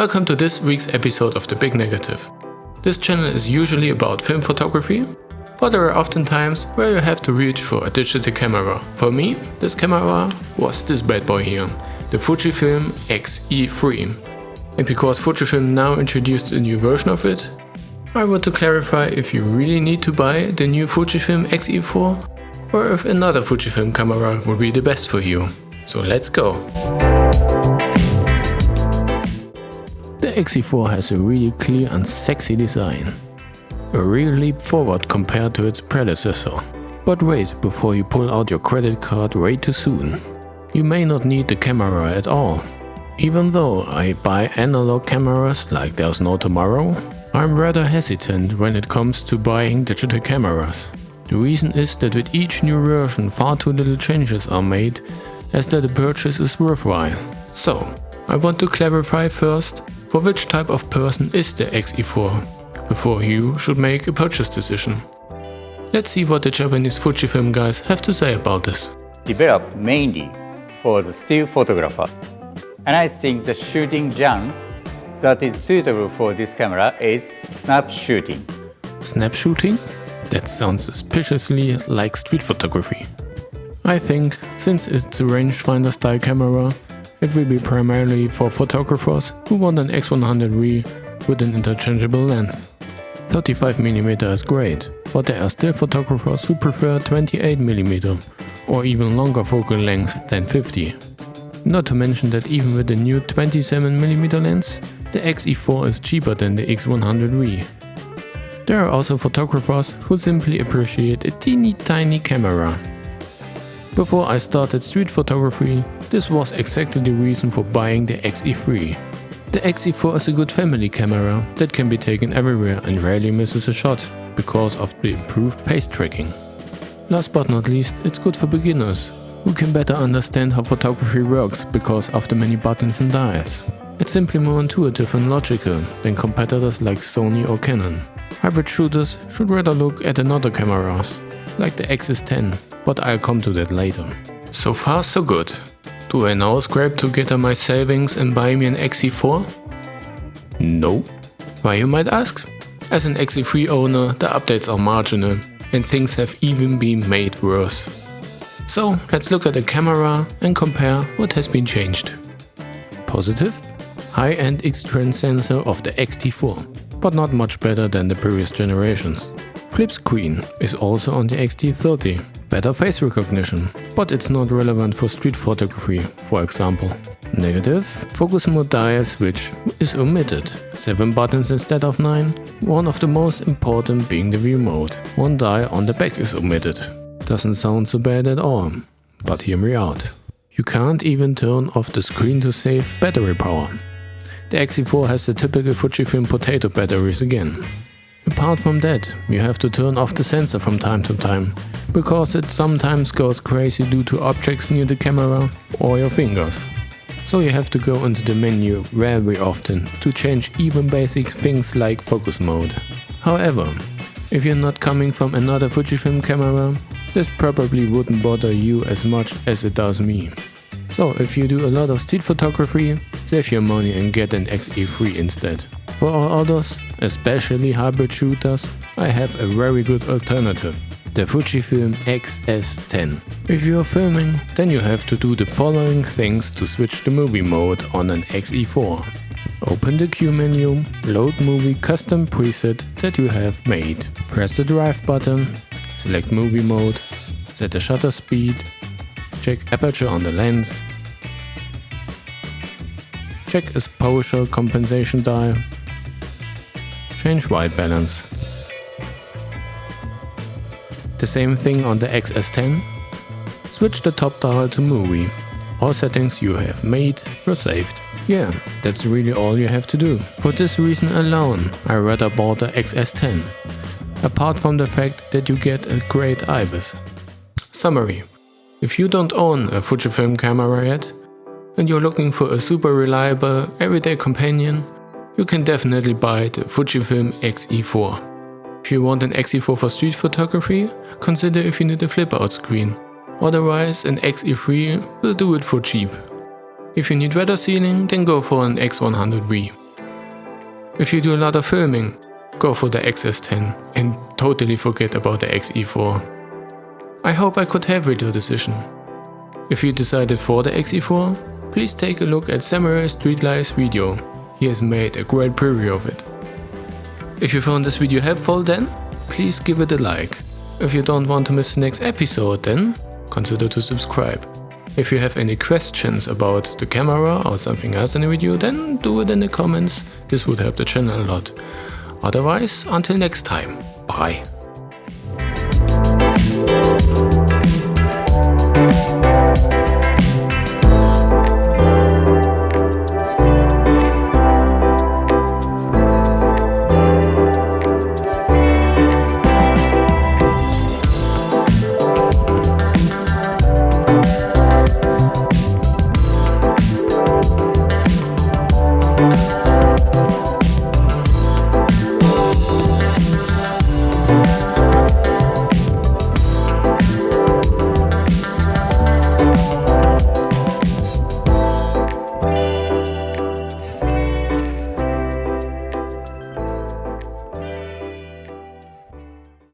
Welcome to this week's episode of The Big Negative. This channel is usually about film photography, but there are often times where you have to reach for a digital camera. For me, this camera was this bad boy here, the Fujifilm X-E4. And because Fujifilm now introduced a new version of it, I want to clarify if you really need to buy the new Fujifilm X-E4 or if another Fujifilm camera will be the best for you. So let's go! The X-E4 has a really clear and sexy design. A real leap forward compared to its predecessor. But wait before you pull out your credit card way too soon. You may not need the camera at all. Even though I buy analog cameras like there's no tomorrow, I'm rather hesitant when it comes to buying digital cameras. The reason is that with each new version far too little changes are made as that the purchase is worthwhile. So, I want to clarify first for which type of person is the X-E4 before you should make a purchase decision. Let's see what the Japanese Fujifilm guys have to say about this. Developed mainly for the still photographer. And I think the shooting genre that is suitable for this camera is snap shooting. Snap shooting? That sounds suspiciously like street photography. I think, since it's a rangefinder style camera, it will be primarily for photographers who want an X100V with an interchangeable lens. 35mm is great, but there are still photographers who prefer 28mm or even longer focal length than 50. Not to mention that even with the new 27mm lens, the X-E4 is cheaper than the X100V. There are also photographers who simply appreciate a teeny tiny camera. Before I started street photography, this was exactly the reason for buying the X-E3. The X-E4 is a good family camera that can be taken everywhere and rarely misses a shot because of the improved face tracking. Last but not least, it's good for beginners who can better understand how photography works because of the many buttons and dials. It's simply more intuitive and logical than competitors like Sony or Canon. Hybrid shooters should rather look at another cameras, like the XS10, but I'll come to that later. So far so good. Do I now scrape together my savings and buy me an X-E4? No. Why, you might ask? As an X-E3 owner, the updates are marginal and things have even been made worse. So let's look at the camera and compare what has been changed. Positive? High-end X-trend sensor of the X-T4, but not much better than the previous generations. Flip screen is also on the X-T30. Better face recognition, but it's not relevant for street photography, for example. Negative, focus mode dial switch is omitted. 7 buttons instead of 9, one of the most important being the view mode. One dial on the back is omitted. Doesn't sound so bad at all, but hear me out. You can't even turn off the screen to save battery power. The X-E4 has the typical Fujifilm potato batteries again. Apart from that, you have to turn off the sensor from time to time, because it sometimes goes crazy due to objects near the camera or your fingers. So you have to go into the menu very often to change even basic things like focus mode. However, if you're not coming from another Fujifilm camera, this probably wouldn't bother you as much as it does me. So if you do a lot of street photography, save your money and get an X-E3 instead. For all others, especially hybrid shooters, I have a very good alternative, the Fujifilm XS10. If you are filming, then you have to do the following things to switch the movie mode on an X-E4. Open the Q menu, load movie custom preset that you have made. Press the drive button, select movie mode, set the shutter speed, check aperture on the lens, check exposure compensation dial, change white balance. The same thing on the XS10. Switch the top dial to movie. All settings you have made were saved. Yeah, that's really all you have to do. For this reason alone, I rather bought the XS10. Apart from the fact that you get a great IBIS. Summary. If you don't own a Fujifilm camera yet, and you're looking for a super reliable, everyday companion, you can definitely buy the Fujifilm X-E4. If you want an X-E4 for street photography, consider if you need a flip-out screen. Otherwise, an X-E3 will do it for cheap. If you need weather sealing, then go for an X100V. If you do a lot of filming, go for the XS10 and totally forget about the X-E4. I hope I could help with your decision. If you decided for the X-E4, please take a look at Samurai Streetlife's video. He has made a great preview of it. If you found this video helpful, then please give it a like. If you don't want to miss the next episode, then consider to subscribe. If you have any questions about the camera or something else in the video, then do it in the comments. This would help the channel a lot. Otherwise, until next time, bye.